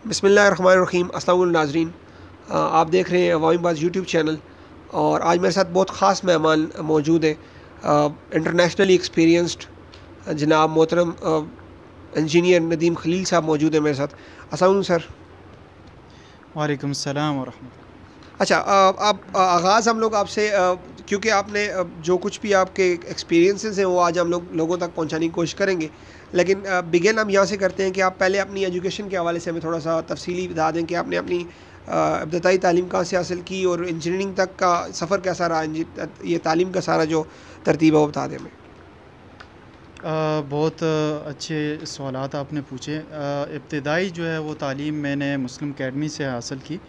बिस्मिल्लाहिर्रहमानिर्रहीम। अस्सलाम वालेकुम नाज़रीन, आप देख रहे हैं अवामी बात यूट्यूब चैनल। और आज मेरे साथ बहुत ख़ास मेहमान मौजूद है। इंटरनेशनली एक्सपीरियंस्ड जनाब मोहतरम इंजीनियर नदीम खलील साहब मौजूद है मेरे साथ। अस्सलाम वालेकुम सर। वालेकुम सलाम व रहमतुल्लाह। अच्छा, आप आगाज़ हम लोग आपसे, क्योंकि आपने जो कुछ भी आपके एक्सपीरियंसेस हैं वो आज हम लोगों तक पहुंचाने की कोशिश करेंगे, लेकिन बिगिन हम यहाँ से करते हैं कि आप पहले अपनी एजुकेशन के हवाले से हमें थोड़ा सा तफसीली बता दें कि आपने अपनी इब्तदाई तालीम कहाँ से हासिल की और इंजीनियरिंग तक का सफ़र कैसा रहा, ये तालीम का सारा जो तरतीब है वो बता दें हमें। बहुत अच्छे सवालात आपने पूछे। इब्तदाई जो है वो तालीम मैंने मुस्लिम अकेडमी से हासिल की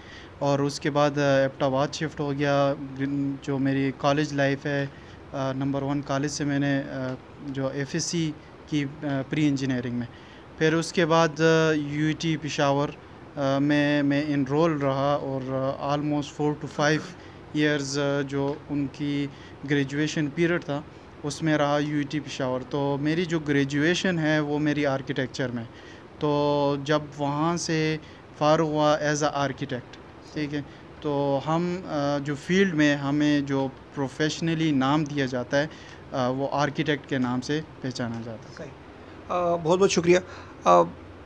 और उसके बाद एबटाबाद शिफ्ट हो गया। जो मेरी कॉलेज लाइफ है, नंबर 1 कॉलेज से मैंने जो एफएससी की प्री इंजीनियरिंग में। फिर उसके बाद यूईटी पेशावर में मैं इनरोल रहा और आलमोस्ट 4 to 5 इयर्स जो उनकी ग्रेजुएशन पीरियड था उसमें रहा यूईटी पेशावर। तो मेरी जो ग्रेजुएशन है वो मेरी आर्किटेक्चर में। तो जब वहाँ से फ़ारुग हुआ एज़ अ आर्किटेक्ट, ठीक है, तो हम जो फ़ील्ड में हमें जो प्रोफेशनली नाम दिया जाता है वो आर्किटेक्ट के नाम से पहचाना जाता है। सही। बहुत बहुत शुक्रिया।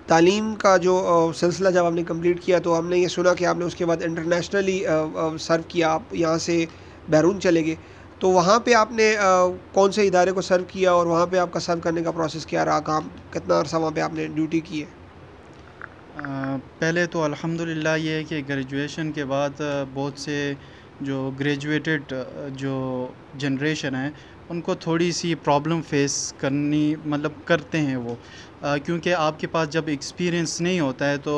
तालीम का जो सिलसिला जब आपने कंप्लीट किया तो हमने ये सुना कि आपने उसके बाद इंटरनेशनली सर्व किया, आप यहाँ से बैरून चले गए। तो वहाँ पे आपने कौन से इदारे को सर्व किया और वहाँ पे आपका सर्व करने का प्रोसेस क्या रहा, काम कितना अर्सा वहाँ पे आपने ड्यूटी की है? पहले तो अल्हम्दुलिल्लाह ये है कि ग्रेजुएशन के बाद बहुत से जो ग्रेजुएटेड जो जनरेशन है उनको थोड़ी सी प्रॉब्लम फेस करनी मतलब करते हैं वो, क्योंकि आपके पास जब एक्सपीरियंस नहीं होता है तो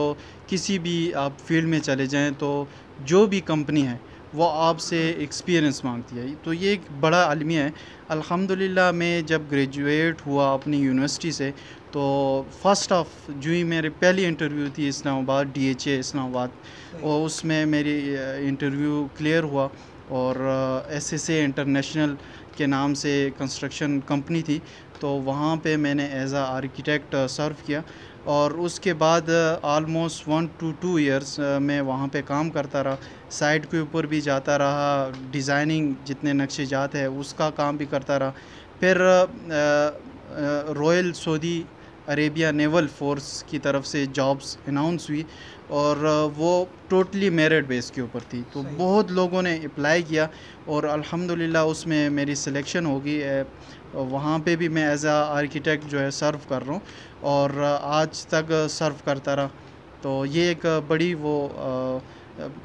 किसी भी आप फील्ड में चले जाएं तो जो भी कंपनी है वो आपसे एक्सपीरियंस मांगती है। तो ये एक बड़ा अलमिया है। अल्हम्दुलिल्लाह मैं जब ग्रेजुएट हुआ अपनी यूनिवर्सिटी से तो फर्स्ट ऑफ जो ही मेरी पहली इंटरव्यू थी इस्लामाबाद, डीएचए इस्लामाबाद, और उसमें मेरी इंटरव्यू क्लियर हुआ। और एसएसए इंटरनेशनल के नाम से कंस्ट्रक्शन कंपनी थी, तो वहाँ पे मैंने एज आ आर्किटेक्ट सर्व किया। और उसके बाद ऑलमोस्ट 1 to 2 इयर्स मैं वहाँ पे काम करता रहा। साइट के ऊपर भी जाता रहा, डिज़ाइनिंग जितने नक्शे जात है उसका काम भी करता रहा। फिर royal Saudi Arabia naval force की तरफ से जॉब्स अनाउंस हुई और वो टोटली मेरिट बेस के ऊपर थी, तो सही। बहुत लोगों ने अप्लाई किया और अल्हम्दुलिल्लाह उसमें मेरी सिलेक्शन हो गई। वहाँ पे भी मैं एज आ आर्किटेक्ट जो है सर्व कर रहा हूँ और आज तक सर्व करता रहा। तो ये एक बड़ी वो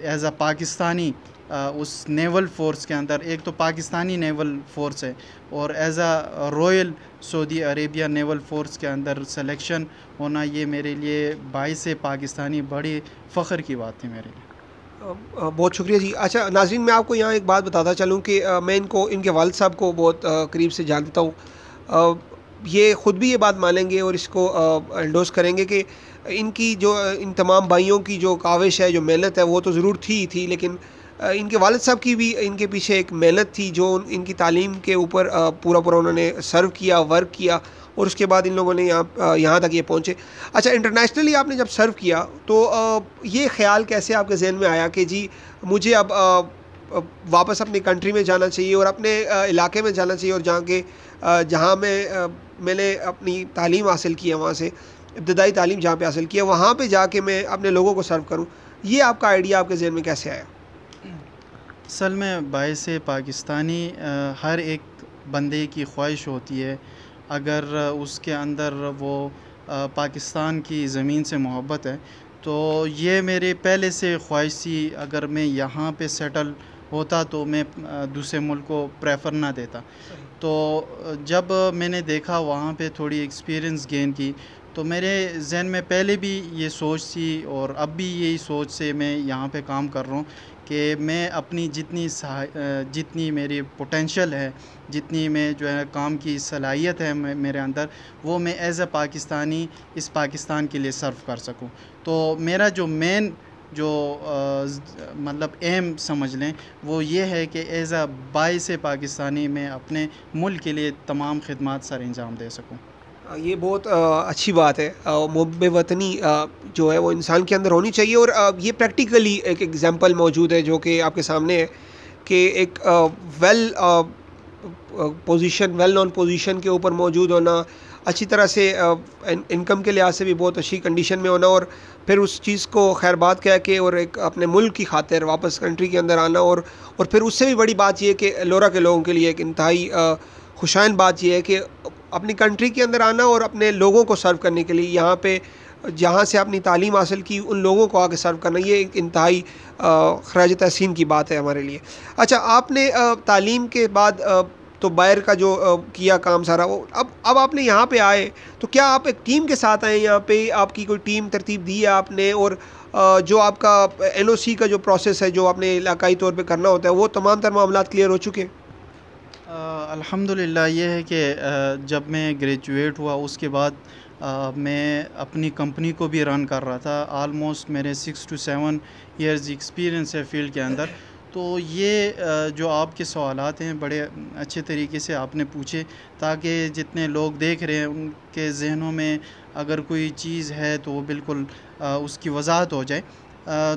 एज आ पाकिस्तानी उस नेवल फ़ोर्स के अंदर, एक तो पाकिस्तानी नेवल फ़ोर्स है और as a royal Saudi Arabia naval force के अंदर सिलेक्शन होना, ये मेरे लिए बाइस पाकिस्तानी बड़ी फ़ख्र की बात थी मेरे लिए। बहुत शुक्रिया जी। अच्छा नाज़रीन, मैं आपको यहाँ एक बात बताता चलूँ कि मैं इनके वालिद साहब को बहुत करीब से जानता हूँ। ये ख़ुद भी ये बात मानेंगे और इसको एंडोर्स करेंगे कि इनकी जो इन तमाम भाइयों की जो काविश है, जो मेहनत है, वो तो ज़रूर थी ही थी, लेकिन इनके वालिद साहब की भी इनके पीछे एक मेहनत थी जो इनकी तालीम के ऊपर पूरा पूरा उन्होंने सर्व किया, वर्क किया और उसके बाद इन लोगों ने यहाँ तक ये पहुँचे। अच्छा, इंटरनेशनली आपने जब सर्व किया तो ये ख़्याल कैसे आपके ज़हन में आया कि जी मुझे अब वापस अपनी कंट्री में जाना चाहिए और अपने इलाके में जाना चाहिए और जहाँ मैंने अपनी तालीम हासिल की है, वहाँ से इब्तदाई तालीम जहाँ पे हासिल की है, वहाँ पे जाके मैं अपने लोगों को सर्व करूँ। ये आपका आइडिया आपके ज़हन में कैसे आया? असल में बाइस पाकिस्तानी हर एक बंदे की ख्वाहिश होती है, अगर उसके अंदर वो पाकिस्तान की ज़मीन से मोहब्बत है तो ये मेरे पहले से ख्वाहिश थी। अगर मैं यहाँ पे सेटल होता तो मैं दूसरे मुल्क को प्रेफर ना देता। तो जब मैंने देखा वहाँ पे थोड़ी एक्सपीरियंस गेन की तो मेरे जहन में पहले भी ये सोच थी और अब भी यही सोच से मैं यहाँ पे काम कर रहा हूँ कि मैं अपनी जितनी मेरी पोटेंशियल है, जितनी मैं जो है काम की सलाहियत है मेरे अंदर, वो मैं एज़ अ पाकिस्तानी इस पाकिस्तान के लिए सर्व कर सकूं। तो मेरा जो मेन जो मतलब एम समझ लें वो ये है कि एज़ अ बाइस पाकिस्तानी मैं अपने मुल्क के लिए तमाम खिदमात सर अंजाम दे सकूं। ये बहुत अच्छी बात है। मुहब्ब वतनी जो है वो इंसान के अंदर होनी चाहिए, और ये प्रैक्टिकली एक एग्जांपल मौजूद है जो कि आपके सामने है कि एक well position, well known position के ऊपर मौजूद होना, अच्छी तरह से इनकम के लिहाज से भी बहुत अच्छी कंडीशन में होना, और फिर उस चीज़ को खैर बात कह के और एक अपने मुल्क की खातिर वापस कंट्री के अंदर आना, और फिर उससे भी बड़ी बात ये है कि लोरा के लोगों के लिए एक इंतहाई खुशाइन बात यह है कि अपनी कंट्री के अंदर आना और अपने लोगों को सर्व करने के लिए यहाँ पे जहाँ से अपनी तालीम हासिल की उन लोगों को आगे सर्व करना, ये एक इंतहाई खराज तहसीन की बात है हमारे लिए। अच्छा, आपने तालीम के बाद तो बाहर का जो किया काम सारा, वो अब आपने यहाँ पे आए, तो क्या आप एक टीम के साथ आए यहाँ पे? आपकी कोई टीम तरतीब दी है आपने? और जो आपका एनओसी का जो प्रोसेस है जो आपने इलाकाई तौर पे करना होता है, वो तमाम तर मामलात क्लियर हो चुके हैं? अल्हम्दुलिल्लाह ये है कि जब मैं ग्रेजुएट हुआ उसके बाद मैं अपनी कंपनी को भी रन कर रहा था। ऑलमोस्ट मेरे 6 टू 7 इयर्स एक्सपीरियंस है फ़ील्ड के अंदर। तो ये जो आपके सवालात हैं बड़े अच्छे तरीके से आपने पूछे, ताकि जितने लोग देख रहे हैं उनके ज़हनों में अगर कोई चीज़ है तो वो बिल्कुल उसकी वज़ाहत हो जाए।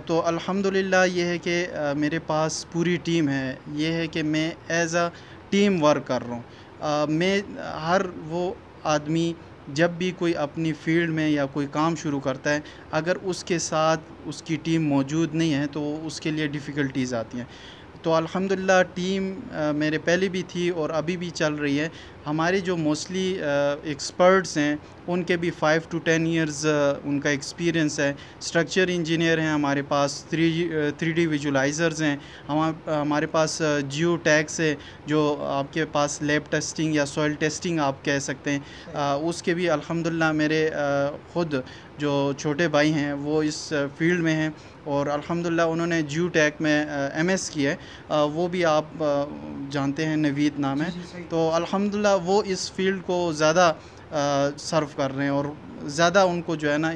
तो अल्हम्दुलिल्लाह ये है कि मेरे पास पूरी टीम है। ये है कि मैं एज़ अ टीम वर्क कर रहा हूँ। मैं हर वो आदमी जब भी कोई अपनी फ़ील्ड में या कोई काम शुरू करता है, अगर उसके साथ उसकी टीम मौजूद नहीं है तो उसके लिए डिफ़िकल्टीज़ आती हैं। तो अल्हम्दुलिल्लाह टीम मेरे पहले भी थी और अभी भी चल रही है। हमारे जो मोस्टली एक्सपर्ट्स हैं उनके भी 5 टू 10 इयर्स उनका एक्सपीरियंस है। स्ट्रक्चर इंजीनियर हैं हमारे पास, 3D विजुलाइज़र्स हैं, हमारे पास जियो टैग्स है जो आपके पास लैब टेस्टिंग या सॉइल टेस्टिंग आप कह सकते हैं। उसके भी अल्हम्दुलिल्लाह मेरे ख़ुद जो छोटे भाई हैं वो इस फ़ील्ड में हैं और अल्हम्दुलिल्लाह उन्होंने जियो टैग में एमएस किया है। वो भी आप जानते हैं, नवीद नाम है। तो अल्हम्दुलिल्लाह वो इस फ़ील्ड को ज़्यादा सर्व कर रहे हैं और ज़्यादा उनको जो है ना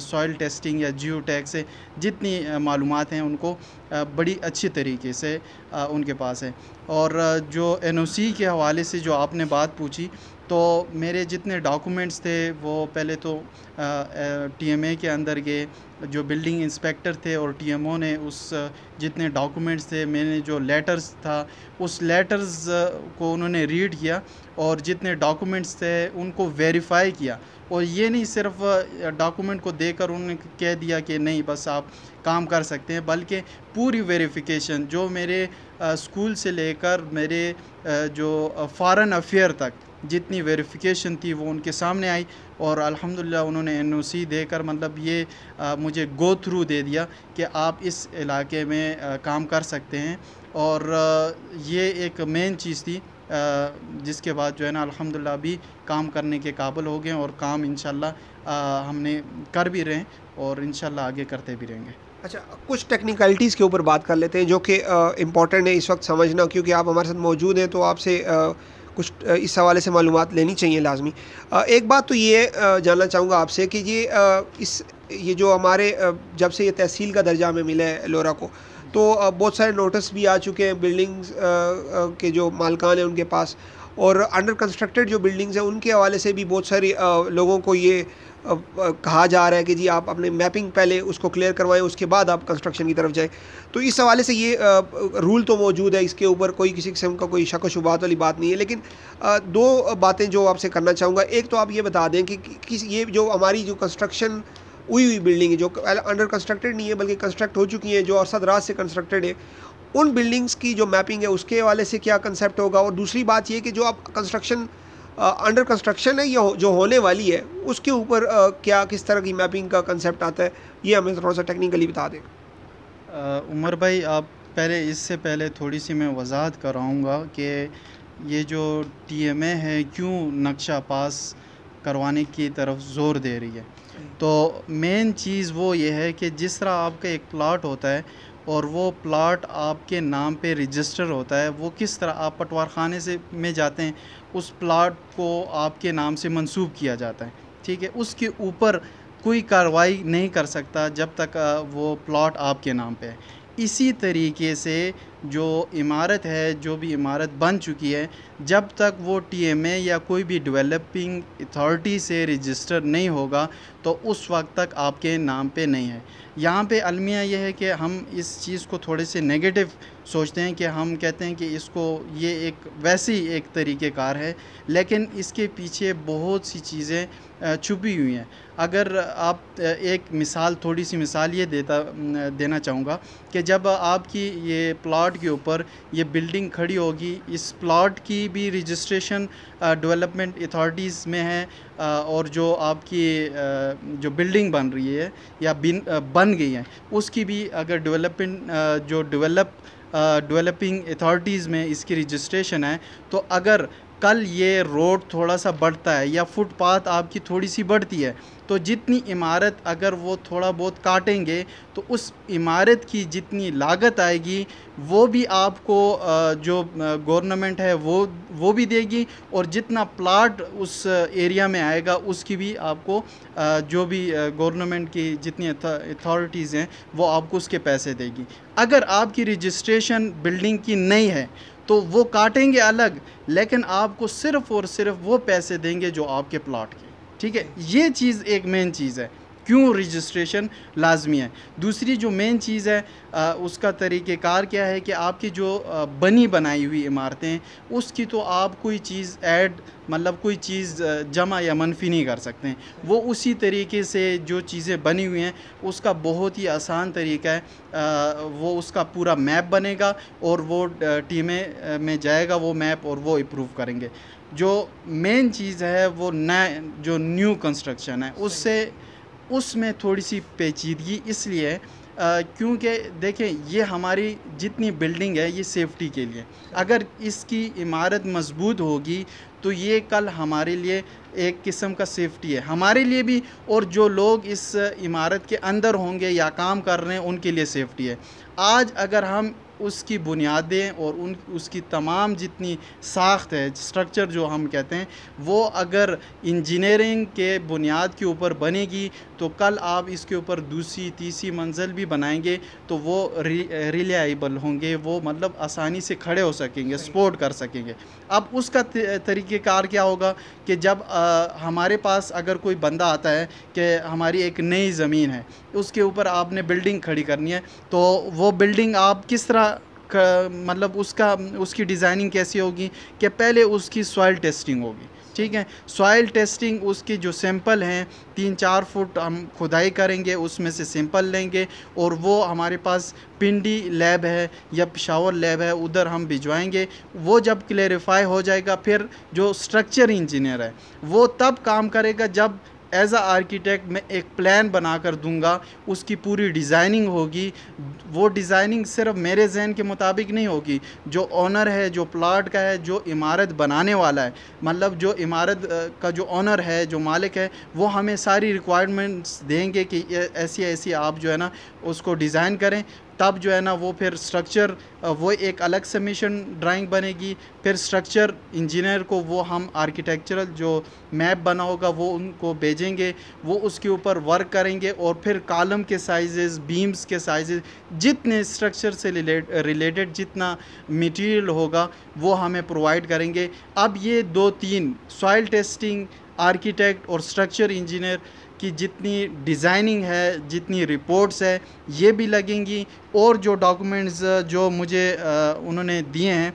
सॉइल टेस्टिंग या जियो टैग से जितनी मालूमात हैं उनको बड़ी अच्छी तरीके से उनके पास है। और जो एनओसी के हवाले से जो आपने बात पूछी, तो मेरे जितने डॉक्यूमेंट्स थे वो पहले तो टीएमए के अंदर गए। जो बिल्डिंग इंस्पेक्टर थे और टीएमओ ने उस जितने डॉक्यूमेंट्स थे, मैंने जो लेटर्स था उस लेटर्स को उन्होंने रीड किया और जितने डॉक्यूमेंट्स थे उनको वेरीफाई किया। और ये नहीं सिर्फ डॉक्यूमेंट को देकर उन्होंने कह दिया कि नहीं बस आप काम कर सकते हैं, बल्कि पूरी वेरिफिकेशन जो मेरे स्कूल से लेकर मेरे जो फ़ॉरेन अफेयर तक जितनी वेरिफिकेशन थी वो उनके सामने आई और अल्हम्दुलिल्लाह उन्होंने एनओसी देकर मतलब ये मुझे गो थ्रू दे दिया कि आप इस इलाके में काम कर सकते हैं। और ये एक मेन चीज़ थी जिसके बाद जो है ना अल्हम्दुलिल्लाह अभी काम करने के काबिल हो गए और काम इंशाल्लाह हमने कर भी रहे हैं और इंशाल्लाह आगे करते भी रहेंगे। अच्छा, कुछ टेक्निकलिटीज़ के ऊपर बात कर लेते हैं जो कि इम्पॉर्टेंट है इस वक्त समझना, क्योंकि आप हमारे साथ मौजूद हैं तो आपसे कुछ इस हवाले से मालूमात लेनी चाहिए लाजमी। एक बात तो ये जानना चाहूँगा आपसे कि ये जो हमारे जब से ये तहसील का दर्जा हमें मिला है लोरा को, तो बहुत सारे नोटिस भी आ चुके हैं बिल्डिंग्स के जो मालकान हैं उनके पास, और अंडर कंस्ट्रक्टेड जो बिल्डिंग्स हैं उनके हवाले से भी बहुत सारी लोगों को ये कहा जा रहा है कि जी आप अपने मैपिंग पहले उसको क्लियर करवाएं, उसके बाद आप कंस्ट्रक्शन की तरफ जाएं। तो इस हवाले से ये रूल तो मौजूद है, इसके ऊपर कोई किसी किस्म का कोई शक व शुबहात वाली बात नहीं है। लेकिन दो बातें जो आपसे करना चाहूँगा, एक तो आप ये बता दें कि ये जो हमारी जो कंस्ट्रक्शन हुई बिल्डिंग है जो अंडर कंस्ट्रक्टेड नहीं है बल्कि कंस्ट्रक्ट हो चुकी हैं, जो अरसद राज से कंस्ट्रक्टेड है, उन बिल्डिंग्स की जो मैपिंग है उसके हवाले से क्या कंसेप्ट होगा। और दूसरी बात ये कि जो आप कंस्ट्रक्शन अंडर कंस्ट्रक्शन है या जो होने वाली है उसके ऊपर क्या किस तरह की मैपिंग का कंसेप्ट आता है, ये हमें थोड़ा सा टेक्निकली बता दें। उमर भाई, आप इससे पहले थोड़ी सी मैं वजाहत कराऊँगा कि ये जो टीएमए है क्यों नक्शा पास करवाने की तरफ ज़ोर दे रही है। तो मेन चीज़ वो ये है कि जिस तरह आपका एक प्लाट होता है और वो प्लाट आपके नाम पे रजिस्टर होता है, वो किस तरह आप पटवार खाने से में जाते हैं, उस प्लाट को आपके नाम से मंसूब किया जाता है, ठीक है। उसके ऊपर कोई कार्रवाई नहीं कर सकता जब तक वो प्लाट आपके नाम पे है। इसी तरीके से जो इमारत है, जो भी इमारत बन चुकी है, जब तक वो टीएमए या कोई भी डेवलपिंग अथॉरिटी से रजिस्टर नहीं होगा तो उस वक्त तक आपके नाम पे नहीं है। यहाँ पे अलमिया ये है कि हम इस चीज़ को थोड़े से नेगेटिव सोचते हैं कि हम कहते हैं कि इसको ये एक वैसी एक तरीक़ेकार है, लेकिन इसके पीछे बहुत सी चीज़ें छुपी हुई हैं। अगर आप एक मिसाल, थोड़ी सी मिसाल ये देना चाहूँगा कि जब आपकी ये प्लॉट के ऊपर ये बिल्डिंग खड़ी होगी, इस प्लॉट की भी रजिस्ट्रेशन डेवलपमेंट अथॉरिटीज़ में है, और जो आपकी जो बिल्डिंग बन रही है या बन गई है उसकी भी अगर डेवलपिंग अथॉरिटीज़ में इसकी रजिस्ट्रेशन है, तो अगर कल ये रोड थोड़ा सा बढ़ता है या फुटपाथ आपकी थोड़ी सी बढ़ती है, तो जितनी इमारत अगर वो थोड़ा बहुत काटेंगे तो उस इमारत की जितनी लागत आएगी वो भी आपको जो गवर्नमेंट है वो भी देगी, और जितना प्लाट उस एरिया में आएगा उसकी भी आपको जो भी गवर्नमेंट की जितनी अथॉरिटीज़ हैं वो आपको उसके पैसे देगी। अगर आपकी रजिस्ट्रेशन बिल्डिंग की नहीं है तो वो काटेंगे अलग, लेकिन आपको सिर्फ़ और सिर्फ वो पैसे देंगे जो आपके प्लॉट के। ठीक है, ये चीज़ एक मेन चीज़ है क्यों रजिस्ट्रेशन लाजमी है। दूसरी जो मेन चीज़ है उसका तरीक़ेकार क्या है कि आपकी जो बनी बनाई हुई इमारतें हैं उसकी तो आप कोई चीज़ ऐड, मतलब कोई चीज़ जमा या मनफी नहीं कर सकते हैं। वो उसी तरीके से जो चीज़ें बनी हुई हैं उसका बहुत ही आसान तरीका है, वो उसका पूरा मैप बनेगा और वो टीमें में जाएगा वो मैप, और वो अप्रूव करेंगे। जो मेन चीज़ है वो जो न्यू कंस्ट्रक्शन है उसमें थोड़ी सी पेचीदगी इसलिए है क्योंकि देखें, ये हमारी जितनी बिल्डिंग है ये सेफ्टी के लिए, अगर इसकी इमारत मजबूत होगी तो ये कल हमारे लिए एक किस्म का सेफ्टी है, हमारे लिए भी, और जो लोग इस इमारत के अंदर होंगे या काम कर रहे हैं उनके लिए सेफ्टी है। आज अगर हम उसकी बुनियादें और उसकी तमाम जितनी साख्त है, स्ट्रक्चर जो हम कहते हैं, वो अगर इंजीनियरिंग के बुनियाद के ऊपर बनेगी तो कल आप इसके ऊपर दूसरी तीसरी मंजिल भी बनाएंगे तो वो रिलायबल होंगे, वो मतलब आसानी से खड़े हो सकेंगे, सपोर्ट कर सकेंगे। अब उसका तरीक़ेकार क्या होगा कि जब हमारे पास अगर कोई बंदा आता है कि हमारी एक नई ज़मीन है, उसके ऊपर आपने बिल्डिंग खड़ी करनी है, तो वो बिल्डिंग आप किस तरह मतलब उसकी डिज़ाइनिंग कैसी होगी कि पहले उसकी सॉइल टेस्टिंग होगी। ठीक है, सॉइल टेस्टिंग, उसके जो सैंपल हैं 3-4 फुट हम खुदाई करेंगे, उसमें से सैंपल लेंगे और वो हमारे पास पिंडी लैब है या पेशावर लैब है, उधर हम भिजवाएंगे। वो जब क्लेरिफाई हो जाएगा फिर जो स्ट्रक्चर इंजीनियर है वो तब काम करेगा जब एज आ आर्किटेक्ट मैं एक प्लान बना कर दूंगा, उसकी पूरी डिज़ाइनिंग होगी। वो डिज़ाइनिंग सिर्फ मेरे जहन के मुताबिक नहीं होगी, जो ऑनर है, जो प्लाट का है, जो इमारत बनाने वाला है, मतलब जो इमारत का जो ऑनर है, जो मालिक है, वो हमें सारी रिक्वायरमेंट्स देंगे कि ऐसी ऐसी आप जो है ना उसको डिज़ाइन करें। तब जो है ना वो फिर स्ट्रक्चर, वो एक अलग सबमिशन ड्राइंग बनेगी, फिर स्ट्रक्चर इंजीनियर को वो हम आर्किटेक्चरल जो मैप बना होगा वो उनको भेजेंगे, वो उसके ऊपर वर्क करेंगे और फिर कॉलम के साइजेस, बीम्स के साइजेस, जितने स्ट्रक्चर से रिलेटेड जितना मटेरियल होगा वो हमें प्रोवाइड करेंगे। अब ये 2-3 सॉइल टेस्टिंग, आर्किटेक्ट और स्ट्रक्चर इंजीनियर की जितनी डिज़ाइनिंग है, जितनी रिपोर्ट्स है, ये भी लगेंगी, और जो डॉक्यूमेंट्स जो मुझे उन्होंने दिए हैं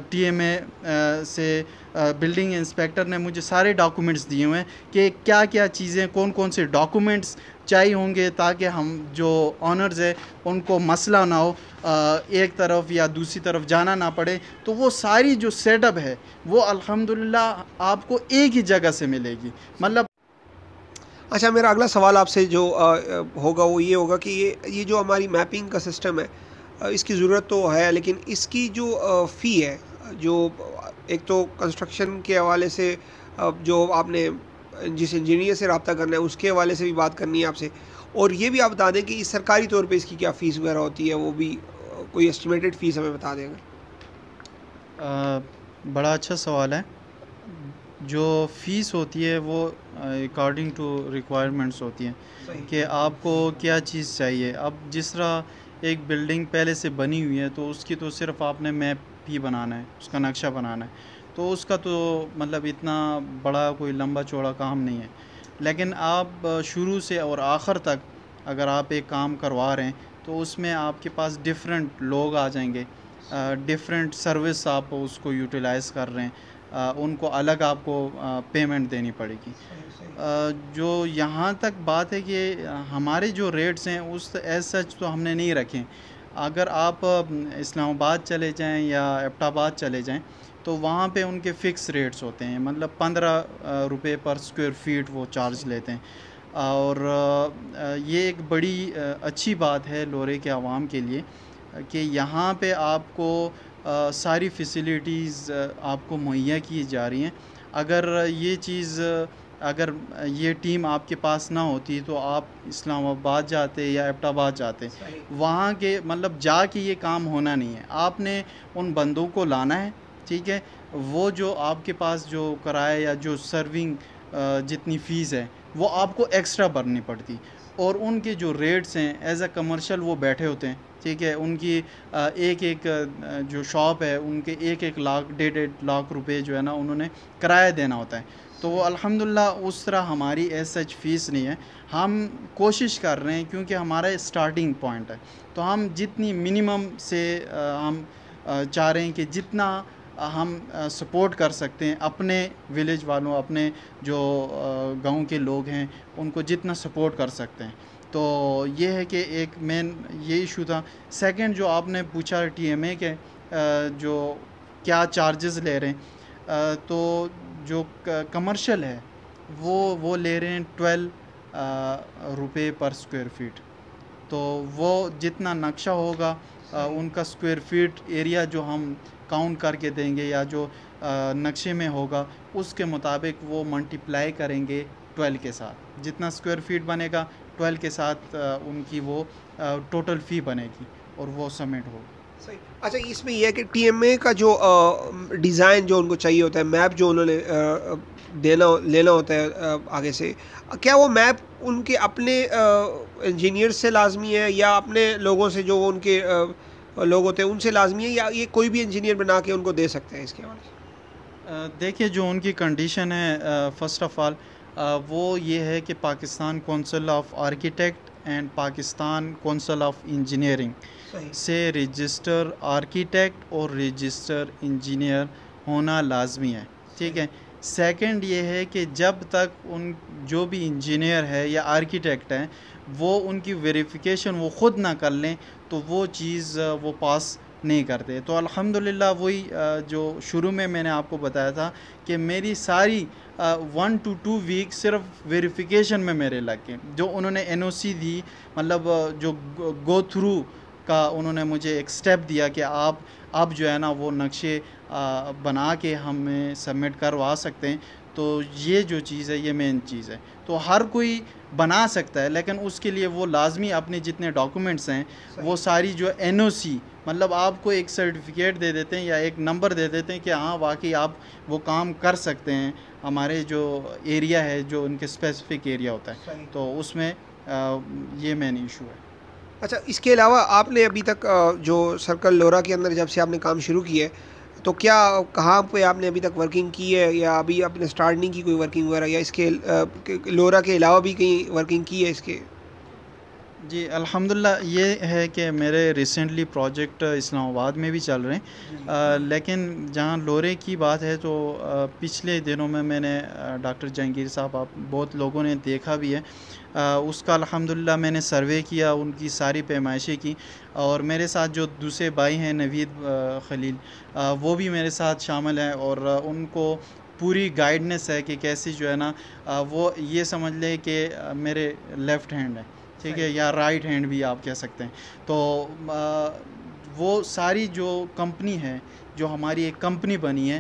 टीएमए से, बिल्डिंग इंस्पेक्टर ने मुझे सारे डॉक्यूमेंट्स दिए हुए हैं कि क्या क्या चीज़ें, कौन कौन से डॉक्यूमेंट्स चाहिए होंगे ताकि हम जो ऑनर्स है उनको मसला ना हो, एक तरफ या दूसरी तरफ जाना ना पड़े। तो वो सारी जो सेटअप है वो अल्हम्दुलिल्लाह आपको एक ही जगह से मिलेगी। मतलब अच्छा, मेरा अगला सवाल आपसे जो होगा वो ये होगा कि ये जो हमारी मैपिंग का सिस्टम है, इसकी ज़रूरत तो है, लेकिन इसकी जो फ़ी है, जो एक तो कंस्ट्रक्शन के हवाले से जो आपने जिस इंजीनियर से रब्ता करना है उसके हवाले से भी बात करनी है आपसे, और ये भी आप बता दें कि सरकारी तौर पे इसकी क्या फ़ीस वगैरह होती है, वो भी कोई एस्टिमेटेड फ़ीस हमें बता दें अगर। बड़ा अच्छा सवाल है। जो फ़ीस होती है वो अकॉर्डिंग टू रिक्वायरमेंट्स होती हैं कि आपको क्या चीज़ चाहिए। अब जिस तरह एक बिल्डिंग पहले से बनी हुई है, तो उसकी तो सिर्फ आपने मैप ही बनाना है, उसका नक्शा बनाना है, तो उसका तो मतलब इतना बड़ा कोई लंबा चौड़ा काम नहीं है। लेकिन आप शुरू से और आखिर तक अगर आप एक काम करवा रहे हैं, तो उसमें आपके पास डिफरेंट लोग आ जाएंगे, डिफरेंट सर्विस आप उसको यूटिलाइज़ कर रहे हैं, उनको अलग आपको पेमेंट देनी पड़ेगी। सही सही। जो यहाँ तक बात है कि हमारे जो रेट्स हैं उस एज सच तो हमने नहीं रखे। अगर आप इस्लामाबाद चले जाएं या एबटाबाद चले जाएं, तो वहाँ पे उनके फ़िक्स रेट्स होते हैं, मतलब 15 रुपए पर स्क्वायर फीट वो चार्ज सही। लेते हैं। और ये एक बड़ी अच्छी बात है लोरे के अवाम के लिए, कि यहाँ पे आपको सारी फैसिलिटीज़ आपको मुहैया की जा रही हैं। अगर ये चीज़ अगर ये टीम आपके पास ना होती, तो आप इस्लामाबाद जाते या एबटाबाद जाते, सही। वहाँ के मतलब जाके ये काम होना नहीं है। आपने उन बंदों को लाना है, ठीक है? वो जो आपके पास जो किराया या जो सर्विंग जितनी फ़ीस है, वो आपको एक्स्ट्रा भरनी पड़ती, और उनके जो रेट्स हैं एज़ अ कमर्शियल वो बैठे होते हैं, ठीक है? उनकी एक-एक जो शॉप है, उनके 1-1 लाख, डेढ़-डेढ़ लाख रुपए जो है ना, उन्होंने किराया देना होता है। तो सही। अल्हम्दुलिल्लाह उस तरह हमारी एज़ सच फ़ीस नहीं है। हम कोशिश कर रहे हैं, क्योंकि हमारा स्टार्टिंग पॉइंट है, तो हम जितनी मिनिमम से हम चाह रहे हैं कि जितना हम सपोर्ट कर सकते हैं अपने विलेज वालों, अपने जो गाँव के लोग हैं, उनको जितना सपोर्ट कर सकते हैं। तो ये है कि एक मेन ये इशू था। सेकंड जो आपने पूछा टीएमए के जो क्या चार्जेस ले रहे हैं, तो जो कमर्शियल है वो ले रहे हैं 12 रुपए पर स्क्वायर फीट। तो वो जितना नक्शा होगा, सही। उनका स्क्वायर फीट एरिया जो हम काउंट करके देंगे, या जो नक्शे में होगा उसके मुताबिक वो मल्टीप्लाई करेंगे 12 के साथ। जितना स्क्वायर फीट बनेगा 12 के साथ उनकी वो टोटल फ़ी बनेगी, और वो सबमिट होगा। सही। अच्छा, इसमें ये है कि टीएमए का जो डिज़ाइन जो उनको चाहिए होता है, मैप जो उन्होंने देना लेना होता है आगे से, क्या वो मैप उनके अपने इंजीनियर से लाज़मी है या अपने लोगों से जो वो उनके लोग होते हैं उनसे लाज़मी है, या ये कोई भी इंजीनियर बना के उनको दे सकते हैं इसके हवाले से? देखिए, जो उनकी कंडीशन है फ़र्स्ट ऑफ़ ऑल वो ये है कि Pakistan council of architect and Pakistan council of engineering सही। से रजिस्टर आर्किटेक्ट और रजिस्टर इंजीनियर होना लाजमी है, ठीक सही। है? सेकंड ये है कि जब तक उन जो भी इंजीनियर है या आर्किटेक्ट हैं, वो उनकी वेरिफिकेशन वो ख़ुद ना कर लें, तो वो चीज़ वो पास नहीं करते। तो अल्हम्दुलिल्लाह वही जो शुरू में मैंने आपको बताया था कि मेरी सारी 1 टू 2 वीक सिर्फ वेरिफिकेशन में मेरे लग गए। जो उन्होंने एनओसी दी, मतलब जो गो थ्रू का उन्होंने मुझे एक स्टेप दिया कि आप अब जो है ना वो नक्शे बना के हमें सबमिट करवा सकते हैं। तो ये जो चीज़ है, ये मेन चीज़ है। तो हर कोई बना सकता है, लेकिन उसके लिए वो लाज़मी अपने जितने डॉक्यूमेंट्स हैं, वो सही। सारी जो एनओसी, मतलब आपको एक सर्टिफिकेट दे देते हैं या एक नंबर दे देते हैं कि हाँ वाकई आप वो काम कर सकते हैं। हमारे जो एरिया है, जो उनके स्पेसिफिक एरिया होता है, सही। तो उसमें ये मेन इशू है। अच्छा, इसके अलावा आपने अभी तक जो सर्कल लोरा के अंदर जब से आपने काम शुरू किया है, तो क्या कहाँ पे आपने अभी तक वर्किंग की है, या अभी आपने स्टार्ट नहीं की कोई वर्किंग वगैरह, या इसके लोरा के अलावा भी कहीं वर्किंग की है इसके? जी, अल्हम्दुलिल्लाह ये है कि मेरे रिसेंटली प्रोजेक्ट इस्लामाबाद में भी चल रहे हैं। जी। लेकिन जहाँ लोरे की बात है, तो पिछले दिनों में मैंने डॉक्टर जहांगीर साहब, आप बहुत लोगों ने देखा भी है, उसका अल्हम्दुलिल्लाह मैंने सर्वे किया, उनकी सारी पैमाइशें की, और मेरे साथ जो दूसरे भाई हैं नवीद खलील, वो भी मेरे साथ शामिल हैं, और उनको पूरी गाइडनेस है कि कैसे जो है ना वो ये समझ लें कि मेरे लेफ़्ट हैंड है, ठीक है? सही। या राइट हैंड भी आप कह सकते हैं। तो वो सारी जो कंपनी है, जो हमारी एक कंपनी बनी है,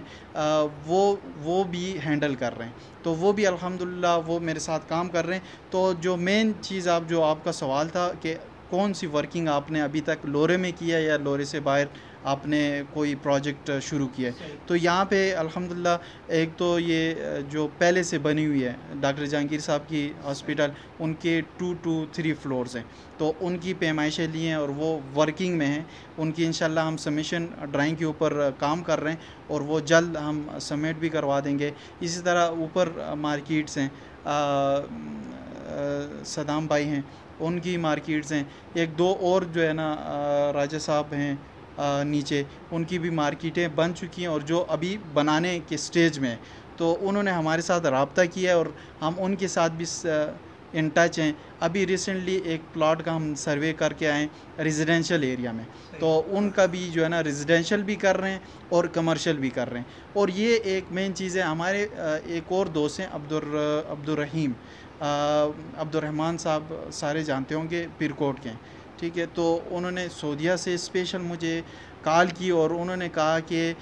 वो भी हैंडल कर रहे हैं। तो वो भी अल्हम्दुलिल्लाह वो मेरे साथ काम कर रहे हैं। तो जो मेन चीज़ जो आपका सवाल था कि कौन सी वर्किंग आपने अभी तक लोरे में की है या लोरे से बाहर आपने कोई प्रोजेक्ट शुरू किया है। तो यहाँ पे अल्हम्दुलिल्लाह एक तो ये जो पहले से बनी हुई है डॉक्टर जहांगीर साहब की हॉस्पिटल, उनके 2 to 3 फ्लोर्स हैं, तो उनकी पैमाइशें ली हैं और वो वर्किंग में हैं। उनकी इंशाल्लाह हम सबमिशन ड्राइंग के ऊपर काम कर रहे हैं और वो जल्द हम सबमिट भी करवा देंगे। इसी तरह ऊपर मार्केट्स हैं, सदाम भाई हैं, उनकी मार्केट्स हैं। एक दो और जो है ना राजा साहब हैं नीचे, उनकी भी मार्केटें बन चुकी हैं और जो अभी बनाने के स्टेज में हैं। तो उन्होंने हमारे साथ रब्ता किया है और हम उनके साथ भी इन टच हैं। अभी रिसेंटली एक प्लॉट का हम सर्वे करके आए रेजिडेंशियल एरिया में, तो उनका भी जो है ना रेजिडेंशियल भी कर रहे हैं और कमर्शियल भी कर रहे हैं। और ये एक मेन चीज़ है। हमारे एक और दोस्त हैं अब्दुर्रहीम, अब्दुर्रहमान साहब, सारे जानते होंगे, पीरकोट के हैं, ठीक है। तो उन्होंने सऊदीया से स्पेशल मुझे कॉल की और उन्होंने कहा कि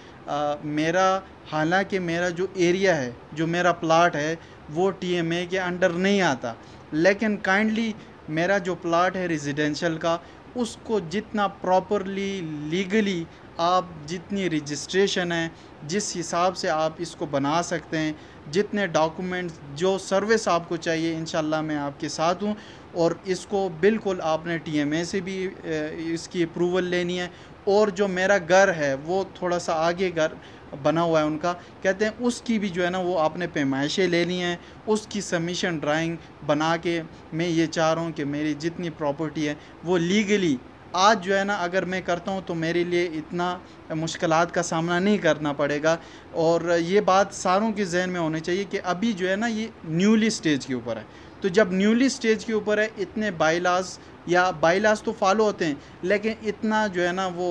मेरा, हालांकि मेरा जो एरिया है, जो मेरा प्लाट है, वो टीएमए के अंडर नहीं आता, लेकिन काइंडली मेरा जो प्लाट है रेजिडेंशियल का, उसको जितना प्रॉपरली लीगली आप जितनी रजिस्ट्रेशन है, जिस हिसाब से आप इसको बना सकते हैं, जितने डॉक्यूमेंट्स जो सर्विस आपको चाहिए, इंशाल्लाह मैं आपके साथ हूँ। और इसको बिल्कुल आपने टीएमए से भी इसकी अप्रूवल लेनी है। और जो मेरा घर है वो थोड़ा सा आगे घर बना हुआ है उनका, कहते हैं उसकी भी जो है ना वो आपने पैमाइशें लेनी है, उसकी सबमिशन ड्राइंग बना के मैं ये चाह रहा हूँ कि मेरी जितनी प्रॉपर्टी है वो लीगली, आज जो है ना अगर मैं करता हूँ तो मेरे लिए इतना मुश्किलात का सामना नहीं करना पड़ेगा। और ये बात सारों के जहन में होनी चाहिए कि अभी जो है ना ये न्यूली स्टेज के ऊपर है। तो जब न्यूली स्टेज के ऊपर है, इतने बाईलाज या बाईलाज तो फॉलो होते हैं, लेकिन इतना जो है ना वो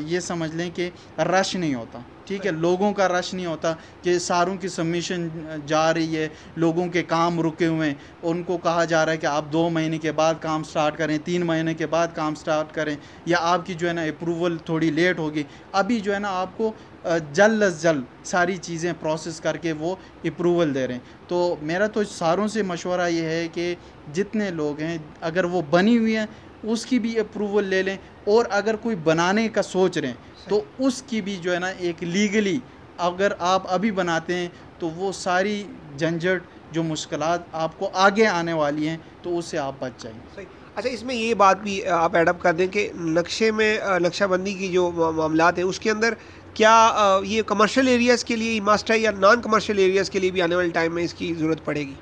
ये समझ लें कि रश नहीं होता, ठीक है। लोगों का रश नहीं होता कि सारों की सबमिशन जा रही है, लोगों के काम रुके हुए हैं, उनको कहा जा रहा है कि आप 2 महीने के बाद काम स्टार्ट करें, 3 महीने के बाद काम स्टार्ट करें, या आपकी जो है ना अप्रूवल थोड़ी लेट होगी। अभी जो है ना आपको जल्द अज जल्द सारी चीज़ें प्रोसेस करके वो अप्रूवल दे रहे हैं। तो मेरा तो सारों से मशवरा ये है कि जितने लोग हैं, अगर वो बनी हुई हैं उसकी भी अप्रूवल ले लें, और अगर कोई बनाने का सोच रहे हैं तो उसकी भी जो है ना एक लीगली अगर आप अभी बनाते हैं तो वो सारी झंझट, जो मुश्किलात आपको आगे आने वाली हैं, तो उससे आप बच जाएंगे। सही। अच्छा, इसमें ये बात भी आप एडअप कर दें कि नक्शे में नक्शाबंदी की जो मामलात हैं उसके अंदर क्या ये कमर्शियल एरियाज़ के लिए मस्ट है या नॉन कमर्शियल एरियाज़ के लिए भी आने वाले टाइम में इसकी ज़रूरत पड़ेगी?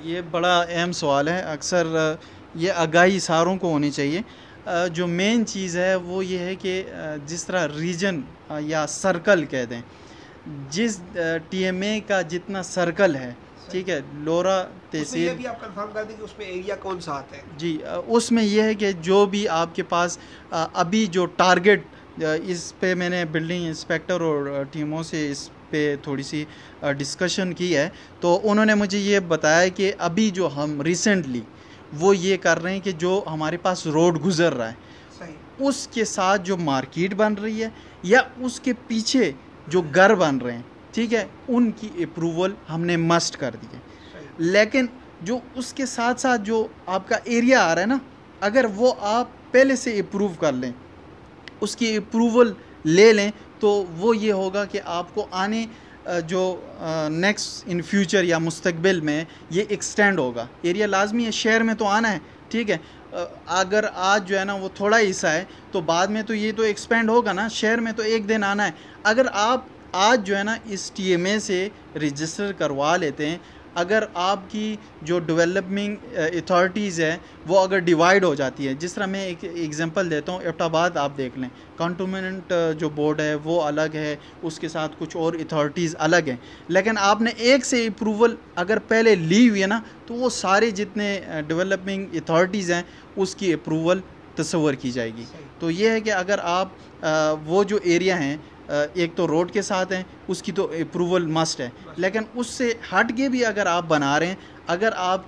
ये बड़ा अहम सवाल है। अक्सर ये आगाही सारों को होनी चाहिए। जो मेन चीज़ है वो ये है कि जिस तरह रीजन या सर्कल कह दें, जिस टीएमए का जितना सर्कल है, ठीक है, लोरा उसमें तहसील, ये भी आप कंफर्म कर दें कि उसमें एरिया कौन सा आता है? जी, उसमें यह है कि जो भी आपके पास अभी जो टारगेट, इस पे मैंने बिल्डिंग इंस्पेक्टर और टीमों से इस पे थोड़ी सी डिस्कशन की है। तो उन्होंने मुझे ये बताया कि अभी जो हम रिसेंटली वो ये कर रहे हैं कि जो हमारे पास रोड गुज़र रहा है, सही। उसके साथ जो मार्केट बन रही है या उसके पीछे जो घर बन रहे हैं, ठीक है, उनकी अप्रूवल हमने मस्ट कर दी है। सही। लेकिन जो उसके साथ साथ जो आपका एरिया आ रहा है ना, अगर वो आप पहले से अप्रूव कर लें, उसकी अप्रूवल ले लें, तो वो ये होगा कि आपको आने जो नेक्स्ट इन फ्यूचर या मुस्तकबिल में ये एक्सटेंड होगा। एरिया लाजमी है, शहर में तो आना है, ठीक है। अगर आज जो है ना वो थोड़ा हिस्सा है तो बाद में तो ये तो एक्सपेंड होगा ना, शहर में तो एक दिन आना है। अगर आप आज जो है ना इस टीएमए से रजिस्टर करवा लेते हैं, अगर आपकी जो डेवलपमेंट अथॉरिटीज़ है वो अगर डिवाइड हो जाती है, जिस तरह मैं एक एग्जांपल देता हूँ, एबटाबाद आप देख लें, कंटोनमेंट जो बोर्ड है वो अलग है, उसके साथ कुछ और अथॉरिटीज़ अलग हैं, लेकिन आपने एक से अप्रूवल अगर पहले ली हुई है ना, तो वो सारे जितने डेवलपमेंट अथॉरिटीज़ हैं उसकी अप्रूवल तस्वर की जाएगी। तो ये है कि अगर आप वो जो एरिया हैं, एक तो रोड के साथ हैं, उसकी तो अप्रूवल मस्ट है, लेकिन उससे हट के भी अगर आप बना रहे हैं, अगर आप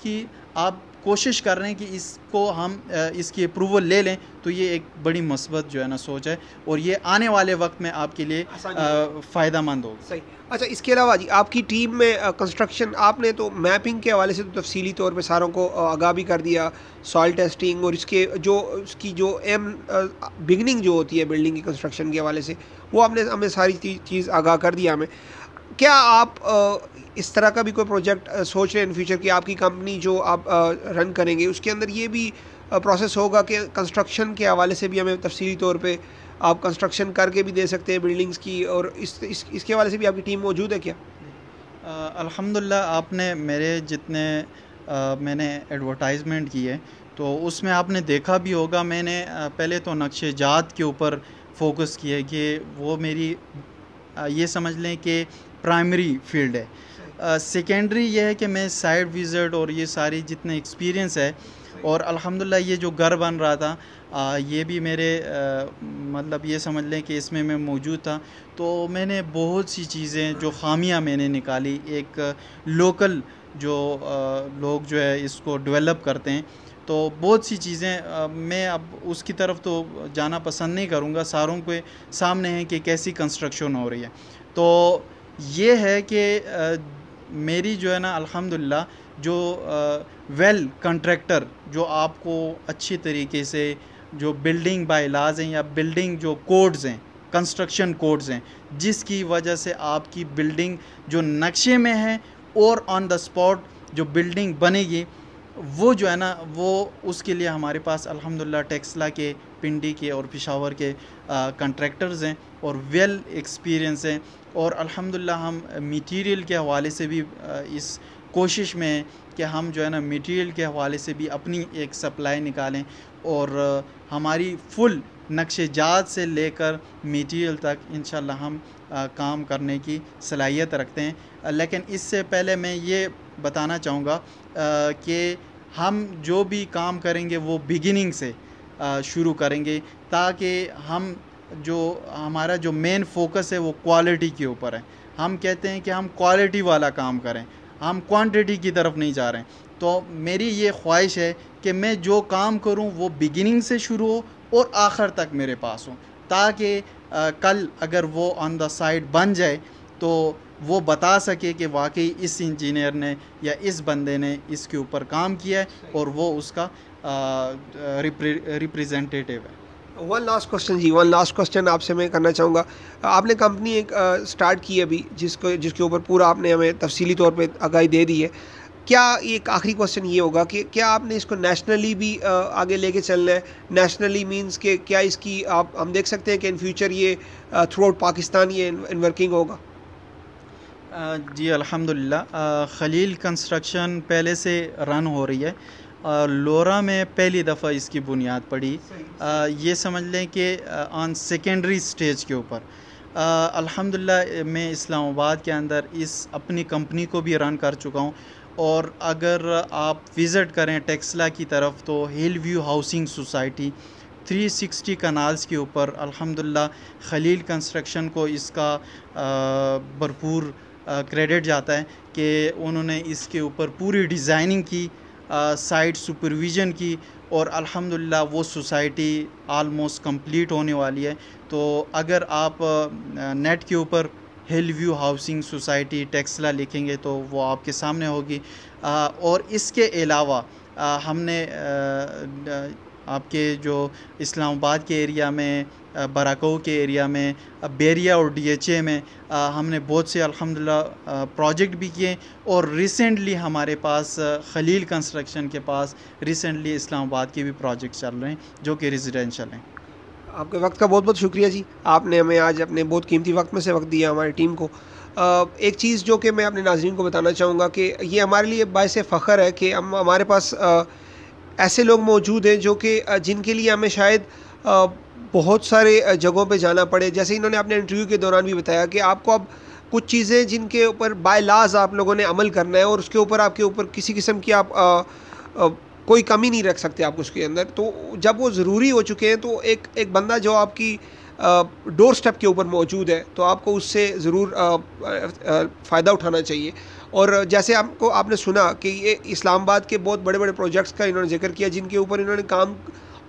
कोशिश कर रहे हैं कि इसको हम इसकी अप्रूवल ले लें, तो ये एक बड़ी मस्बत जो है ना सोच है, और ये आने वाले वक्त में आपके लिए फ़ायदेमंद होगा। सही। अच्छा, इसके अलावा जी आपकी टीम में कंस्ट्रक्शन, आपने तो मैपिंग के हवाले से तो तफसीली तौर पे सारों को आगाह भी कर दिया, सॉइल टेस्टिंग और इसके जो उसकी जो बिगनिंग जो होती है बिल्डिंग की कंस्ट्रक्शन के हवाले से, वो आपने हमें सारी चीज़ आगाह कर दिया हमें। क्या आप इस तरह का भी कोई प्रोजेक्ट सोच रहे हैं इन फ्यूचर कि आपकी कंपनी जो आप रन करेंगे उसके अंदर ये भी प्रोसेस होगा कि कंस्ट्रक्शन के हवाले से भी हमें तफसीली तौर पे आप कंस्ट्रक्शन करके भी दे सकते हैं बिल्डिंग्स की, और इसके हवाले से भी आपकी टीम मौजूद है क्या? अल्हम्दुलिल्लाह, आपने मेरे जितने मैंने एडवर्टाइजमेंट की है तो उसमें आपने देखा भी होगा, मैंने पहले तो नक्शे जात के ऊपर फोकस किया कि वो मेरी ये समझ लें कि प्राइमरी फील्ड है। सेकेंडरी ये है कि मैं साइट विज़िट और ये सारी जितने एक्सपीरियंस है, और अल्हम्दुलिल्लाह ये जो घर बन रहा था ये भी मेरे मतलब ये समझ लें कि इसमें मैं मौजूद था। तो मैंने बहुत सी चीज़ें जो ख़ामियाँ मैंने निकाली, एक लोकल जो लोग जो है इसको डेवलप करते हैं, तो बहुत सी चीज़ें मैं अब उसकी तरफ तो जाना पसंद नहीं करूँगा, सारों के सामने है कि कैसी कंस्ट्रक्शन हो रही है। तो ये है कि मेरी जो है ना अल्हम्दुलिल्लाह जो वेल कंट्रैक्टर जो आपको अच्छी तरीके से जो बिल्डिंग बायलाज़ हैं या बिल्डिंग जो कोड्स हैं, कंस्ट्रक्शन कोड्स हैं, जिसकी वजह से आपकी बिल्डिंग जो नक्शे में है और ऑन द स्पॉट जो बिल्डिंग बनेगी, वो जो है ना वो उसके लिए हमारे पास अल्हम्दुलिल्लाह टेक्सला के, पिंडी के और पेशावर के कंट्रैक्टर्स हैं और वेल एक्सपीरियंस हैं। और अल्हम्दुलिल्लाह हम मटीरियल के हवाले से भी इस कोशिश में हैं कि हम जो है ना मटीरियल के हवाले से भी अपनी एक सप्लाई निकालें, और हमारी फुल नक्शेजात से लेकर मटीरियल तक इंशाल्लाह हम काम करने की सलाहियत रखते हैं। लेकिन इससे पहले मैं ये बताना चाहूँगा कि हम जो भी काम करेंगे वो बिगिनिंग से शुरू करेंगे, ताकि हम जो हमारा जो मेन फोकस है वो क्वालिटी के ऊपर है। हम कहते हैं कि हम क्वालिटी वाला काम करें, हम क्वांटिटी की तरफ नहीं जा रहे हैं। तो मेरी ये ख्वाहिश है कि मैं जो काम करूं वो बिगिनिंग से शुरू हो और आखिर तक मेरे पास हो, ताकि कल अगर वो ऑन द साइड बन जाए तो वो बता सके कि वाकई इस इंजीनियर ने या इस बंदे ने इसके ऊपर काम किया है और वो उसका रिप्रेजेंटेटिव है। वन लास्ट क्वेश्चन जी, वन लास्ट क्वेश्चन आपसे मैं करना चाहूँगा। आपने कंपनी एक स्टार्ट की है अभी, जिसके ऊपर पूरा आपने हमें तफसीली तौर पे आगाही दे दी है। क्या एक आखिरी क्वेश्चन ये होगा कि क्या आपने इसको नेशनली भी आगे लेके चलना है? नेशनली मींस के क्या इसकी हम देख सकते हैं कि इन फ्यूचर ये थ्रू आउट पाकिस्तान ये इन वर्किंग होगा? जी अल्हम्दुलिल्लाह, खलील कंस्ट्रक्शन पहले से रन हो रही है। लोरा में पहली दफ़ा इसकी बुनियाद पड़ी, ये समझ लें कि ऑन सेकेंडरी स्टेज के ऊपर। अल्हम्दुलिल्लाह मैं इस्लामाबाद के अंदर इस अपनी कंपनी को भी रन कर चुका हूँ, और अगर आप विज़िट करें टेक्सला की तरफ तो हिल व्यू हाउसिंग सोसाइटी 360 कनाल्स के ऊपर अल्हम्दुलिल्लाह खलील कंस्ट्रक्शन को इसका भरपूर क्रेडिट जाता है कि उन्होंने इसके ऊपर पूरी डिज़ाइनिंग की, साइट सुपरविज़न की, और अल्हम्दुलिल्लाह वो सोसाइटी आलमोस्ट कंप्लीट होने वाली है। तो अगर आप नेट के ऊपर हिल व्यू हाउसिंग सोसाइटी टेक्सला लिखेंगे तो वो आपके सामने होगी। और इसके अलावा हमने आपके जो इस्लामाबाद के एरिया में, बराको के एरिया में, बेरिया और डीएचए में हमने बहुत से अल्हम्दुलिल्लाह प्रोजेक्ट भी किए, और रिसेंटली हमारे पास खलील कंस्ट्रक्शन के पास रिसेंटली इस्लामाबाद के भी प्रोजेक्ट चल रहे हैं जो कि रेजिडेंशियल हैं। आपके वक्त का बहुत बहुत शुक्रिया जी, आपने हमें आज अपने बहुत कीमती वक्त में से वक्त दिया हमारी टीम को। एक चीज़ जो कि मैं अपने नाज़रीन को बताना चाहूँगा कि ये हमारे लिए बाइस फ़ख्र है कि हमारे पास ऐसे लोग मौजूद हैं जो कि जिनके लिए हमें शायद बहुत सारे जगहों पे जाना पड़े। जैसे इन्होंने अपने इंटरव्यू के दौरान भी बताया कि आपको अब कुछ चीज़ें जिनके ऊपर बाय लाज आप लोगों ने अमल करना है और उसके ऊपर आपके ऊपर किसी किस्म की आप कोई कमी नहीं रख सकते आप उसके अंदर। तो जब वो ज़रूरी हो चुके हैं तो एक बंदा जो आपकी डोर स्टेप के ऊपर मौजूद है, तो आपको उससे ज़रूर फ़ायदा उठाना चाहिए। और जैसे आपने सुना कि ये इस्लामाबाद के बहुत बड़े-बड़े प्रोजेक्ट्स का इन्होंने ज़िक्र किया, जिनके ऊपर इन्होंने काम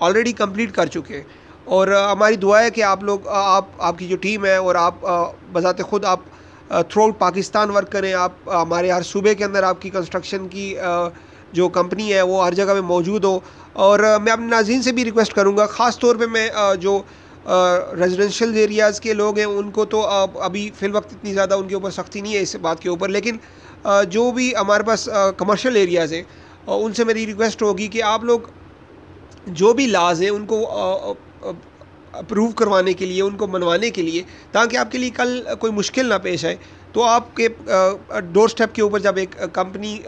ऑलरेडी कंप्लीट कर चुके हैं। और हमारी दुआ है कि आप लोग आपकी जो टीम है और आप बज़ाते ख़ुद आप थ्रू आउट पाकिस्तान वर्क करें। आप हमारे हर सूबे के अंदर आपकी कंस्ट्रक्शन की जो कंपनी है वो हर जगह में मौजूद हो। और मैं अपने नाज़रीन से भी रिक्वेस्ट करूँगा, ख़ास तौर पे मैं जो रेजिडेंशियल एरियाज़ के लोग हैं उनको तो अभी फ़िल वक्त इतनी ज़्यादा उनके ऊपर सख्ती नहीं है इस बात के ऊपर, लेकिन जो भी हमारे पास कमर्शियल एरियाज़ हैं उनसे मेरी रिक्वेस्ट होगी कि आप लोग जो भी लाज हैं उनको अप्रूव करवाने के लिए, उनको मनवाने के लिए, ताकि आपके लिए कल कोई मुश्किल ना पेश आए। तो आपके डोर स्टेप के ऊपर जब एक कंपनी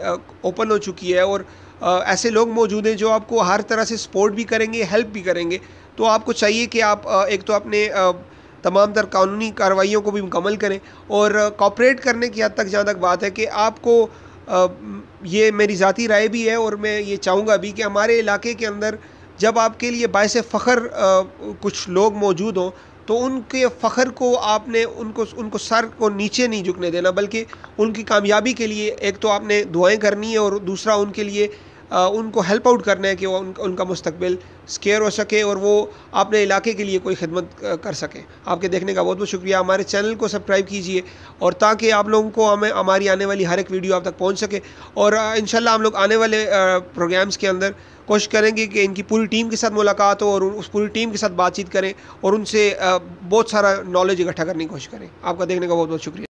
ओपन हो चुकी है और ऐसे लोग मौजूद हैं जो आपको हर तरह से सपोर्ट भी करेंगे, हेल्प भी करेंगे, तो आपको चाहिए कि आप एक तो अपने तमाम तर कानूनी कार्रवाइयों को भी मुकम्मल करें और कोऑपरेट करने की हद तक जहाँ तक बात है कि आपको ये मेरी ज़ाती राय भी है और मैं ये चाहूँगा भी कि हमारे इलाके के अंदर जब आपके लिए बायस फ़ख्र कुछ लोग मौजूद हों, तो उनके फ़ख्र को आपने उनको सर को नीचे नहीं झुकने देना, बल्कि उनकी कामयाबी के लिए एक तो आपने दुआएं करनी है और दूसरा उनके लिए उनको हेल्प आउट करना है कि वो उनका मुस्तकबिल सिक्योर हो सके और वो अपने इलाके के लिए कोई खिदमत कर सकें। आपके देखने का बहुत बहुत शुक्रिया। हमारे चैनल को सब्सक्राइब कीजिए और ताकि आप लोगों को हमारी आने वाली हर एक वीडियो आप तक पहुंच सके। और इंशाल्लाह हम लोग आने वाले प्रोग्राम्स के अंदर कोशिश करेंगे कि इनकी पूरी टीम के साथ मुलाकात हो और उस पूरी टीम के साथ बातचीत करें और उनसे बहुत सारा नॉलेज इकट्ठा करने की कोशिश करें। आपका देखने का बहुत बहुत शुक्रिया।